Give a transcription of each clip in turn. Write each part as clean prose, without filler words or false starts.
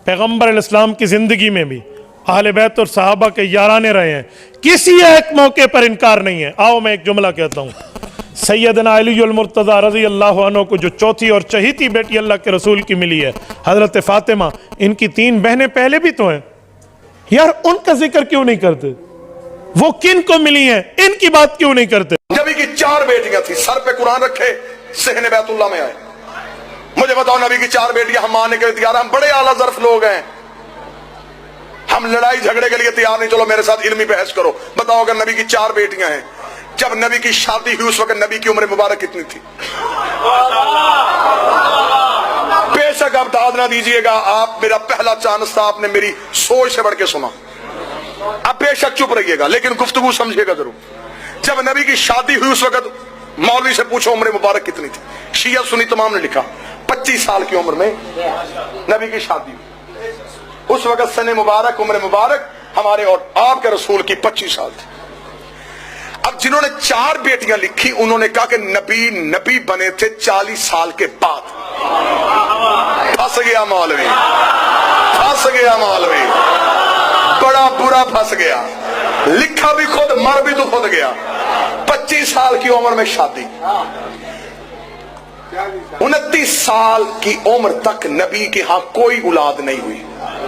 पैगम्बर अलैहिस्सलाम की ज़िंदगी में भी अहले बैत और सहाबा के याराने रहे हैं, किसी एक मौके पर इनकार नहीं है। आओ मैं एक जुमला कहता हूँ, सैयदना अली अल मुर्तज़ा रज़ी अल्लाह अन्हु को जो चौथी और चहीती बेटी अल्लाह के रसूल की मिली है, हज़रत फ़ातिमा, इनकी 3 बहनें पहले भी तो हैं यार, उनका जिक्र क्यों नहीं करते? वो किन को मिली हैं, इनकी बात क्यों नहीं करते? नबी की 4 बेटियां थी, सर पे कुरान रखे, सहने बैतुल्लाह में आए। मुझे बताओ, नबी की 4 बेटियां हम मानने के लिए तैयार? हम बड़े आला ज़र्फ लोग हैं, हम लड़ाई झगड़े के लिए तैयार नहीं। चलो मेरे साथ इल्मी बहस करो, बताओ अगर नबी की 4 बेटियां हैं, जब नबी की शादी हुई उस वक्त नबी की उम्र मुबारक कितनी थी? बेशक आप दाद ना दीजिएगा, आप मेरा पहला चांस था, आपने मेरी सोच से बढ़ के सुना। अब बेशक चुप रहिएगा, लेकिन गुफ्तगू समझिएगा जरूर। जब नबी की शादी हुई उस वक्त मौलवी से पूछो उम्र मुबारक कितनी थी? शिया सुन्नी तमाम ने लिखा 25 साल की उम्र में नबी की शादी हुई। उस वक्त सने मुबारक, उम्र मुबारक हमारे और आपके रसूल की 25 साल थी। अब जिन्होंने 4 बेटियां लिखी, उन्होंने कहा कि नबी बने थे 40 साल के बाद। फंस गया मौलवी, फंस गया मौलवी, बड़ा बुरा फंस गया। लिखा भी खुद, मर भी तो खुद गया। 25 साल की उम्र में शादी, 29 साल की उम्र तक नबी के यहां कोई औलाद नहीं हुई।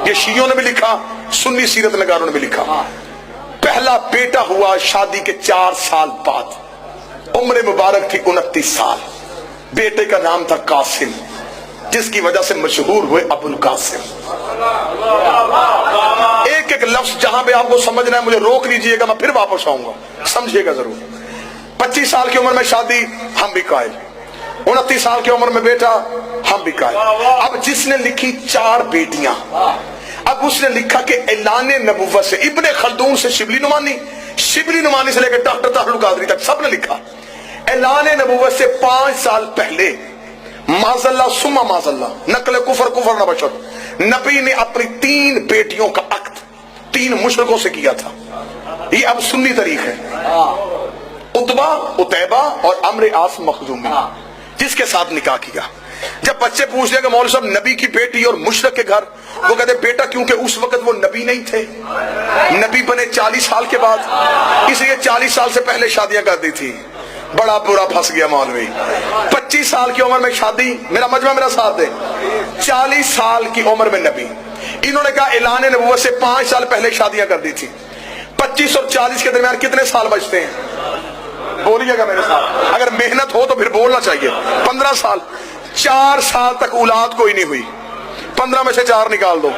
ये शियों ने भी लिखा, सुन्नी सीरत नगारों ने भी लिखा। पहला बेटा हुआ शादी के 4 साल बाद, उम्र मुबारक थी 29 साल। बेटे का नाम था कासिम, जिसकी वजह से मशहूर हुए अबुल कासिम। एक एक लफ्ज जहां पे आपको समझना है मुझे रोक लीजिएगा, मैं फिर वापस आऊंगा, समझिएगा जरूर। 25 साल की उम्र में शादी, हम भी कायल। 29 साल की उम्र में बेटा, हम भी कायल। अब जिसने लिखी 4 बेटियां, अब उसने लिखा कि ऐलाने नबुव्वत से, इब्ने खल्दून से शिबली नुमानी, शिबली नुमानी से लेकर डॉक्टर तारुल कादरी तक सबने लिखा, ऐलाने नबुव्वत से 5 साल पहले माज़ल्ला सुम्मा माज़ल्ला, नकल कुफर कुफर न बशर, नबी ने अपनी 3 बेटियों का अक्द 3 मुशरिकों से किया था। ये अब सुन्नी तारीख है। उतबा, उतैबा और अम्र आस मखजूमी, जिसके साथ निकाह किया। जब बच्चे पूछ रहे कि मौलवी साहब नबी की बेटी और मुशरिक के घर, वो कहते बेटा क्योंकि उस वक्त वो नबी नहीं थे, नबी बने 40 साल के बाद, इसलिए 40 साल से पहले शादियां कर दी थी। बड़ा बुरा फंस गया मौलवी। 25 साल की उम्र में शादी, मेरा मजमा मेरा साथ दे, 40 साल की उम्र में नबी। इन्होंने कहा ऐलान नबुव्वत से 5 साल पहले शादियां कर दी थी। 25 और 40 के दरमियान कितने साल बचते हैं? बोलिएगा मेरे साथ, अगर मेहनत हो तो फिर बोलना चाहिए। 15 साल, 4 साल तक औलाद कोई नहीं हुई, 15 में से 4 निकाल दो,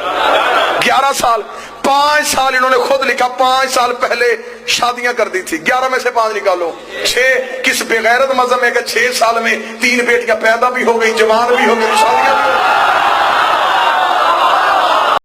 11 साल। 5 साल इन्होंने खुद लिखा, 5 साल पहले शादियां कर दी थी, 11 में से 5 निकालो, 6। किस बेगैरत मजहब में 6 साल में 3 बेटियां पैदा भी हो गई, जवान भी हो गई, शादियां भी